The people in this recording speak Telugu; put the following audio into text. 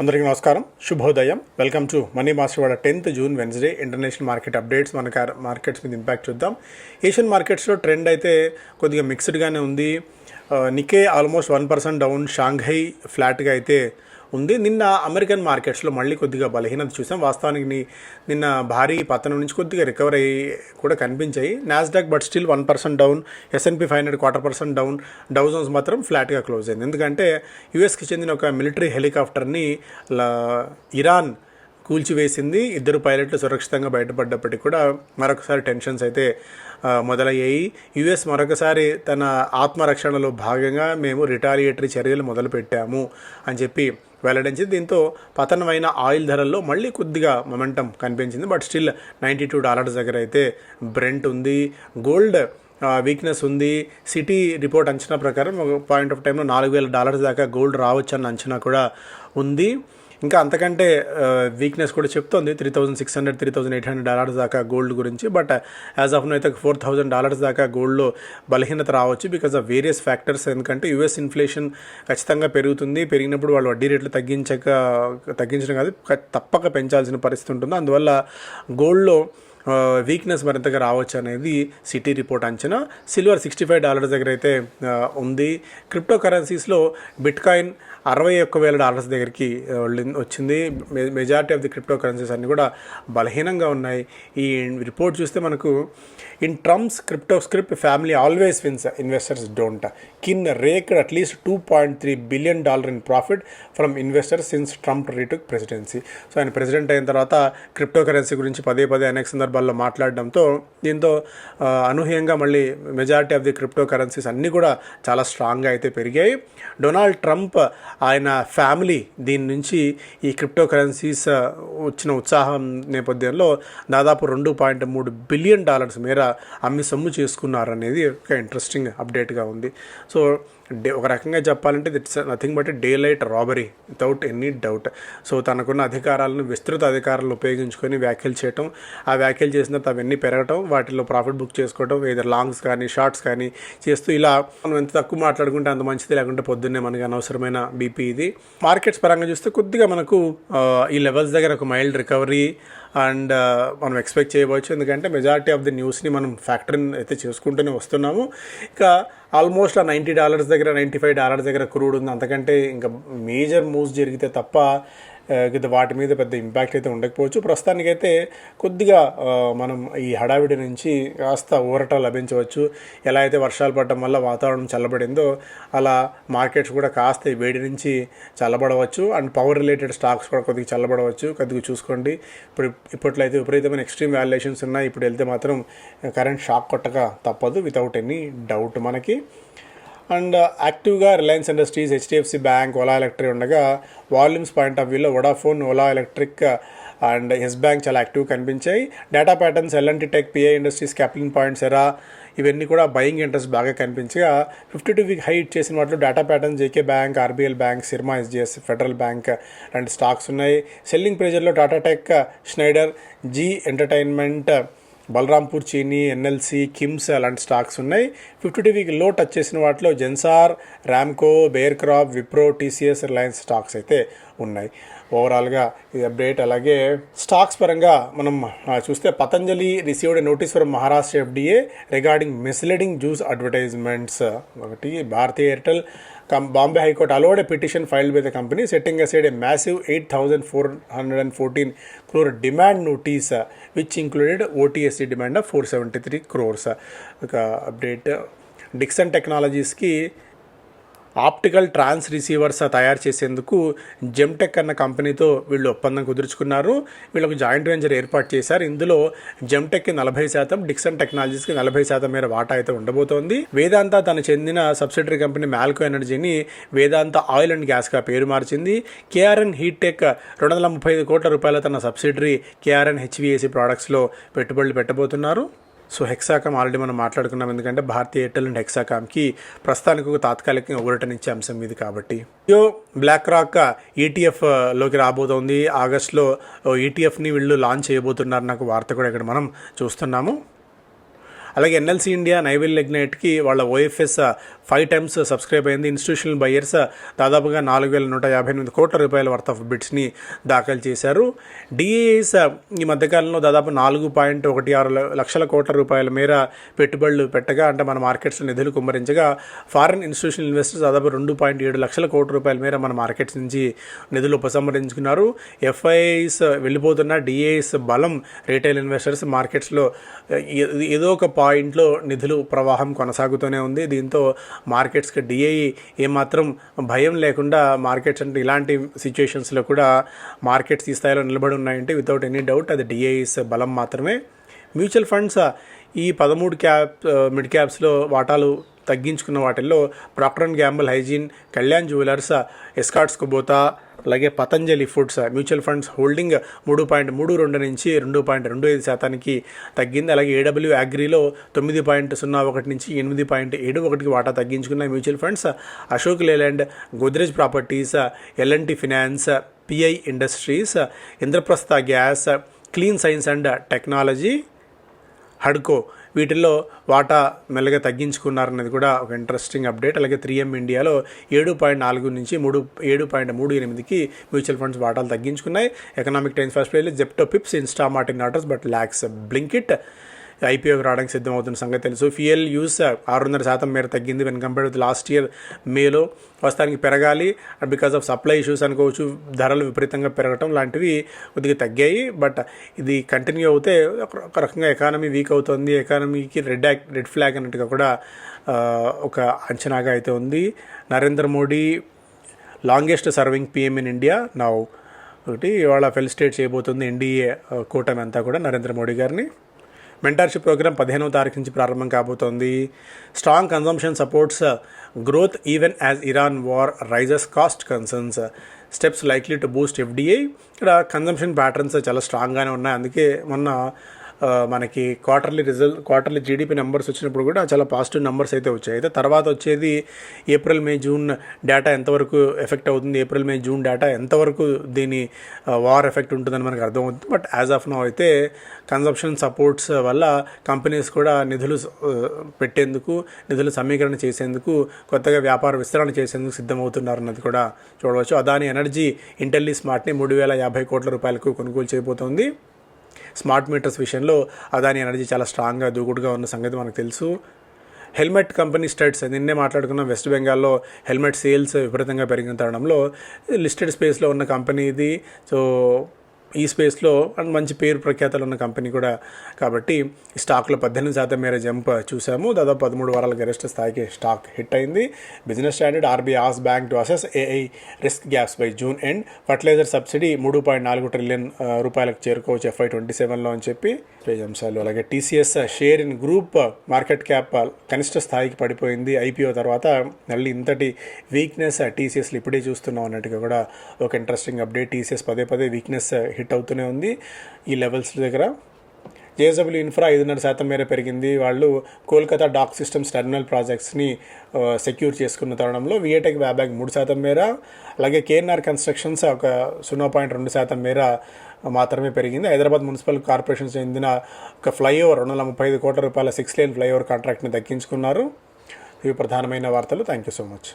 అందరికీ నమస్కారం, శుభోదయం. వెల్కమ్ టు మనీ మాస్టర్ వాడ 10th June Wednesday international market updates. మన మార్కెట్స్ మీద ఇంపాక్ట్ చూద్దాం. ఏషియన్ మార్కెట్స్లో ట్రెండ్ అయితే కొద్దిగా మిక్స్డ్గానే ఉంది. నికే ఆల్మోస్ట్ 1% డౌన్, షాంఘై ఫ్లాట్గా అయితే ఉంది. నిన్న అమెరికన్ మార్కెట్స్లో మళ్ళీ కొద్దిగా బలహీనత చూసాం. వాస్తవానికి నిన్న భారీ పతనం నుంచి కొద్దిగా రికవర్ అయ్యి కూడా కనిపించాయి. Nasdaq but still 1% down, S&P 500 0.25% down, Dow Jones మాత్రం ఫ్లాట్గా క్లోజ్ అయింది. ఎందుకంటే యుఎస్కి చెందిన ఒక మిలిటరీ హెలికాప్టర్ని ఇరాన్ కూల్చివేసింది. ఇద్దరు పైలట్లు సురక్షితంగా బయటపడ్డప్పటికీ కూడా మరొకసారి టెన్షన్స్ అయితే మొదలయ్యాయి. యుఎస్ మరొకసారి తన ఆత్మరక్షణలో భాగంగా మేము రిటాలియేటరీ చర్యలు మొదలుపెట్టాము అని చెప్పి వెల్లడించింది. దీంతో పతనమైన ఆయిల్ ధరల్లో మళ్ళీ కొద్దిగా మొమెంటం కనిపించింది. బట్ స్టిల్ $92 దగ్గర అయితే బ్రెంట్ ఉంది. గోల్డ్ వీక్నెస్ ఉంది. సిటీ రిపోర్ట్ అంచనా ప్రకారం ఒక పాయింట్ ఆఫ్ టైంలో $4,000 దాకా గోల్డ్ రావచ్చు అన్న అంచనా కూడా ఉంది. ఇంకా అంతకంటే వీక్నెస్ కూడా చెప్తోంది. $3,600 $3,800 దాకా గోల్డ్ గురించి. బట్ యాజ్ ఆఫ్ నో అయితే $4,000 దాకా గోల్డ్లో బలహీనత రావచ్చు బికాజ్ ఆఫ్ వేరియస్ ఫ్యాక్టర్స్. ఎందుకంటే యుఎస్ ఇన్ఫ్లేషన్ ఖచ్చితంగా పెరుగుతుంది. పెరిగినప్పుడు వాళ్ళు వడ్డీ రేట్లు తగ్గించడం కాదు, తప్పక పెంచాల్సిన పరిస్థితి ఉంటుంది. అందువల్ల గోల్డ్లో వీక్నెస్ మరింతగా రావచ్చు అనేది సిటీ రిపోర్ట్ అంచనా. సిల్వర్ $65 దగ్గర అయితే ఉంది. క్రిప్టో కరెన్సీస్లో బిట్కాయిన్ $61,000 దగ్గరికి వచ్చింది. Majority of the crypto currencies అన్నీ కూడా బలహీనంగా ఉన్నాయి. ఈ రిపోర్ట్ చూస్తే మనకు in Trump's crypto script family always wins, investors don't. Kin raked at least $2.3 billion in profit from investors since Trump retook presidency. So ఆయన ప్రెసిడెంట్ అయిన తర్వాత క్రిప్టో కరెన్సీ గురించి పదే అనేక సందర్భాల్లో మాట్లాడడంతో దీంతో అనూహ్యంగా మళ్ళీ majority of the crypto currencies అన్నీ కూడా చాలా స్ట్రాంగ్గా అయితే పెరిగాయి. డొనాల్డ్ ట్రంప్ ఆయన ఫ్యామిలీ దీని నుంచి ఈ క్రిప్టో కరెన్సీస్ వచ్చిన ఉత్సాహం నేపథ్యంలో దాదాపు $2.3 billion మేర అమ్మి సొమ్ము చేసుకున్నారనేది ఒక ఇంట్రెస్టింగ్ అప్డేట్గా ఉంది. సో ఒక రకంగా చెప్పాలంటే it's nothing but day light robbery without any doubt. So తనకున్న అధికారాలను విస్తృత అధికారాలను ఉపయోగించుకొని వ్యాఖ్యలు చేయటం, ఆ వ్యాఖ్యలు చేసిన తర్వాత అవన్నీ పెరగటం, వాటిలో ప్రాఫిట్ బుక్ చేసుకోవడం, ఏదైనా లాంగ్స్ కానీ షార్ట్స్ కానీ చేస్తూ ఇలా మనం ఎంత తక్కువ మాట్లాడుకుంటే అంత మంచిది, లేకుంటే పొద్దున్నే మనకి అనవసరమైన బీపీ ఇది. మార్కెట్స్ పరంగా చూస్తే కొద్దిగా మనకు ఈ లెవెల్స్ దగ్గర ఒక మైల్డ్ రికవరీ అండ్ మనం ఎక్స్పెక్ట్ చేయవచ్చు. ఎందుకంటే మెజారిటీ ఆఫ్ ది న్యూస్ని మనం ఫ్యాక్టరీని అయితే చేసుకుంటూనే వస్తున్నాము. ఇక ఆల్మోస్ట్ $90 దగ్గర $95 దగ్గర క్రూడ్ ఉంది. అంతకంటే ఇంకా మేజర్ మూవ్స్ జరిగితే తప్ప వాటి మీద పెద్ద ఇంపాక్ట్ అయితే ఉండకపోవచ్చు. ప్రస్తుతానికైతే కొద్దిగా మనం ఈ హడావిడి నుంచి కాస్త ఊరట లభించవచ్చు. ఎలా అయితే వర్షాలు పడటం వల్ల వాతావరణం చల్లబడిందో అలా మార్కెట్స్ కూడా కాస్త ఈ వేడి నుంచి చల్లబడవచ్చు. అండ్ పవర్ రిలేటెడ్ స్టాక్స్ కూడా కొద్దిగా చల్లబడవచ్చు. కొద్దిగా చూసుకోండి. ఇప్పట్లో అయితే విపరీతమైన ఎక్స్ట్రీమ్ వాల్యుయేషన్స్ ఉన్నాయి. ఇప్పుడు వెళ్తే మాత్రం కరెంట్ షాక్ కొట్టక తప్పదు వితౌట్ ఎనీ డౌట్ మనకి. అండ్ యాక్టివ్గా Reliance industries, HDFC bank, Ola electric ఉండగా వాల్యూమ్స్ పాయింట్ ఆఫ్ వ్యూలో Vodafone, Ola electric and yes bank చాలా యాక్టివ్ కనిపించాయి. Data patterns L&T tech, PI industries, capital points, ఎరా ఇవన్నీ కూడా బయింగ్ ఇంట్రెస్ట్ బాగా కనిపించగా 52-week హై హిట్ చేసిన వాటిలో data patterns, JK bank, RBL bank, Syrma SGS, federal bank లాంటి స్టాక్స్ ఉన్నాయి. సెల్లింగ్ ప్రెజర్లో Tata tech, Schneider, Zee entertainment, Balrampur Chini, NLC, Kims అలాంటి స్టాక్స్ ఉన్నాయి. 52-week లో టచ్ చేసిన వాటిలో Zensar, Ramco, Bayer crop, Wipro, TCS, Reliance stocks అయితే ఉన్నాయి. ఓవరాల్గా ఈ అప్డేట్. అలాగే స్టాక్స్ పరంగా మనం చూస్తే Patanjali received notice from Maharashtra FDA regarding misleading juice advertisements. ఒకటి భారతీయ ఎయిర్టెల్, బాంబే హైకోర్ట్ allowed a petition filed by the company setting aside a massive 8,414 crore demand notice which included OTSC demand of 473 crores. ఒక అప్డేట్. డిక్సన్ టెక్నాలజీస్కి ఆప్టికల్ ట్రాన్స్ రిసీవర్స్ తయారు చేసేందుకు జెమ్టెక్ అన్న కంపెనీతో వీళ్ళు ఒప్పందం కుదుర్చుకున్నారు. వీళ్ళకు జాయింట్ వెంచర్ ఏర్పాటు చేశారు. ఇందులో జెమ్టెక్కి 40%, డిక్సన్ టెక్నాలజీస్కి 40% మేర వాటా అయితే ఉండబోతోంది. వేదాంత తన చెందిన సబ్సిడరీ కంపెనీ మ్యాల్కో ఎనర్జీని వేదాంత ఆయిల్ అండ్ గ్యాస్గా పేరు మార్చింది. KRN హీట్ టెక్ $235 కోట్ల తన సబ్సిడరీ KRN HVAC ప్రోడక్ట్స్లో పెట్టుబడులు పెట్టబోతున్నారు. సో హెక్సాకామ్ ఆల్రెడీ మనం మాట్లాడుకున్నాం. ఎందుకంటే భారతీయ ఎయిర్టెల్ అండ్ హెక్సాకామ్కి ప్రస్తుతానికి ఒక తాత్కాలికంగా ఊరటనిచ్చే అంశం ఇది కాబట్టి. బ్లాక్ రాక్ ETFలోకి రాబోతోంది. ఆగస్టులో ETFని వీళ్ళు లాంచ్ చేయబోతున్నారు. నాకు వార్త కూడా ఇక్కడ మనం చూస్తున్నాము. అలాగే ఎన్ఎల్సీ ఇండియా నైవిల్ లిగ్నైట్కి వాళ్ళ ఓఎఫ్ఎస్ 5 times సబ్స్క్రైబ్ అయింది. ఇన్స్టిట్యూషనల్ బయర్స్ దాదాపుగా 4,158 కోట్ల రూపాయల వర్త్ ఆఫ్ బిడ్స్ని దాఖలు చేశారు. డిఏఎస్ ఈ మధ్యకాలంలో దాదాపు 4.16 లక్షల కోట్ల రూపాయల మేర పెట్టుబడులు పెట్టగా, అంటే మన మార్కెట్స్లో నిధులు కుమ్మరించగా, ఫారిన్ ఇన్స్టిట్యూషనల్ ఇన్వెస్టర్స్ దాదాపు 2.7 లక్షల కోట్ల రూపాయల మేర మన మార్కెట్స్ నుంచి నిధులు ఉపసంహరించుకున్నారు. ఎఫ్ఐఐస్ వెళ్ళిపోతున్న డిఏఎస్ బలం రీటైల్ ఇన్వెస్టర్స్ మార్కెట్స్లో ఏదో ఒక పాయింట్లో నిధులు ప్రవాహం కొనసాగుతూనే ఉంది. దీంతో మార్కెట్స్కి డిఐ ఏమాత్రం భయం లేకుండా మార్కెట్స్ అంటే ఇలాంటి సిచ్యుయేషన్స్లో కూడా మార్కెట్స్ ఈ స్థాయిలో నిలబడి ఉన్నాయంటే వితౌట్ ఎనీ డౌట్ అది డిఐస్ బలం మాత్రమే. మ్యూచువల్ ఫండ్స్ ఈ 13 మిడ్ క్యాప్స్లో వాటాలు తగ్గించుకున్న వాటిల్లో Procter and Gamble hygiene, Kalyan jewellers, Escorts Kubota, అలాగే Patanjali foods mutual funds holding 3.32 నుంచి 2.25% తగ్గింది. అలాగే ఏడబ్ల్యూ అగ్రీలో 9.01 నుంచి 8.71కి వాటా తగ్గించుకున్న mutual funds Ashok Leyland, Godrej properties, LNT finance, PI industries, Indraprastha gas, clean science and technology, హడ్కో వీటిల్లో వాటా మెల్లగా తగ్గించుకున్నారనేది కూడా ఒక ఇంట్రెస్టింగ్ అప్డేట్. అలాగే 3M ఇండియాలో 7.4 నుంచి 7.38కి మ్యూచువల్ ఫండ్స్ వాటాలు తగ్గించుకున్నాయి. ఎకనామిక్ టైమ్స్ ఫస్ట్ ప్లేలో జెప్టో, పిప్స్, Instamart in orders but lacks, Blinkit ఐపీఓకి రావడానికి సిద్ధమవుతున్న సంగతి తెలుసు. ఫ్యూయల్ యూస్ 6.5% మేర తగ్గింది when compared with last year మేలో. ప్రస్తుతానికి పెరగాలి బికాస్ ఆఫ్ సప్లై ఇష్యూస్ అనుకోవచ్చు, ధరలు విపరీతంగా పెరగటం లాంటివి కొద్దిగా తగ్గాయి. బట్ ఇది కంటిన్యూ అవుతే ఒక రకంగా ఎకానమీ వీక్ అవుతుంది, ఎకానమీకి రెడ్ ఫ్లాగ్ అన్నట్టుగా కూడా ఒక అంచనాగా అయితే ఉంది. Narendra Modi longest serving PM in India now ఒకటి ఇవాళ ఫెలిసిటేట్ చేయబోతుంది ఎన్డీఏ కూటమి అంతా కూడా నరేంద్ర మోడీ గారిని. మెంటర్షిప్ ప్రోగ్రామ్ 15వ తారీఖు నుంచి ప్రారంభం కాబోతోంది. Strong consumption supports growth even as Iran war raises cost concerns, steps likely to boost FDI. ఇక్కడ కన్జంప్షన్ ప్యాటర్న్స్ చాలా స్ట్రాంగ్గానే ఉన్నాయి. అందుకే మొన్న మనకి క్వార్టర్లీ జీడిపి నెంబర్స్ వచ్చినప్పుడు కూడా చాలా పాజిటివ్ నెంబర్స్ అయితే వచ్చాయి. అయితే తర్వాత వచ్చేది ఏప్రిల్ మే జూన్ డేటా ఎంతవరకు ఎఫెక్ట్ అవుతుంది, ఏప్రిల్ మే జూన్ డేటా ఎంతవరకు దీని వార్ ఎఫెక్ట్ ఉంటుందని మనకు అర్థమవుతుంది. బట్ యాజ్ ఆఫ్ నౌ అయితే కన్సంప్షన్ సపోర్ట్స్ వల్ల కంపెనీస్ కూడా నిధులు పెట్టేందుకు, నిధులు సమీకరణ చేసేందుకు, కొత్తగా వ్యాపార విస్తరణ చేసేందుకు సిద్ధమవుతున్నారన్నది కూడా చూడవచ్చు. అదాని ఎనర్జీ ఇంటెల్లి స్మార్ట్ని 3,050 కోట్ల రూపాయలకు కొనుగోలు చేయబోతోంది. స్మార్ట్ మీటర్స్ విషయంలో అదాని ఎనర్జీ చాలా స్ట్రాంగ్గా దూకుడుగా ఉన్న సంగతి మనకు తెలుసు. హెల్మెట్ కంపెనీ స్టడ్స్ నిన్నే మాట్లాడుకున్నాం. వెస్ట్ బెంగాల్లో హెల్మెట్ సేల్స్ విపరీతంగా పెరిగిన తరుణంలో లిస్టెడ్ స్పేస్లో ఉన్న కంపెనీ ఇది. సో ఈ స్పేస్లో మంచి పేరు ప్రఖ్యాతలు ఉన్న కంపెనీ కూడా కాబట్టి ఈ స్టాక్లో 18% మేర జంప్ చూసాము. దాదాపు 13 వారాల గరిష్ట స్థాయికి స్టాక్ హిట్ అయింది. బిజినెస్ స్టాండర్డ్ ఆర్బీఐ ఆస్ bank to assess AI risk gaps by June end. Fertiliser subsidy 3.4 trillion రూపాయలకు చేరుకోవచ్చు FY27లో అని చెప్పి అంశాలు. అలాగే TCS share in group market cap కనిష్ట స్థాయికి పడిపోయింది. ఐపీఓ తర్వాత మళ్ళీ ఇంతటి వీక్నెస్ టీసీఎస్లు ఇప్పుడే చూస్తున్నాం అన్నట్టుగా కూడా ఒక ఇంట్రెస్టింగ్ అప్డేట్. టీసీఎస్ పదే వీక్నెస్ హిట్ అవుతూనే ఉంది ఈ లెవెల్స్ దగ్గర. జేఎస్డబ్ల్యూ ఇన్ఫ్రా 5.5% మేర పెరిగింది. వాళ్ళు కోల్కతా డాక్ సిస్టమ్స్ టెర్మినల్ ప్రాజెక్ట్స్ని సెక్యూర్ చేసుకున్న తరుణంలో. విఏటెక్ వ్యాబ్యాక్ 3% మేర, అలాగే కేఎన్ఆర్ కన్స్ట్రక్షన్స్ ఒక 0.2% మేర మాత్రమే పెరిగింది. హైదరాబాద్ మున్సిపల్ కార్పొరేషన్ చెందిన ఒక ఫ్లైఓవర్ 235 కోట్ల రూపాయల 6 లేన్ ఫ్లైఓవర్ కాంట్రాక్ట్ని దక్కించుకున్నారు. ఇవి ప్రధానమైన వార్తలు. Thank you so much.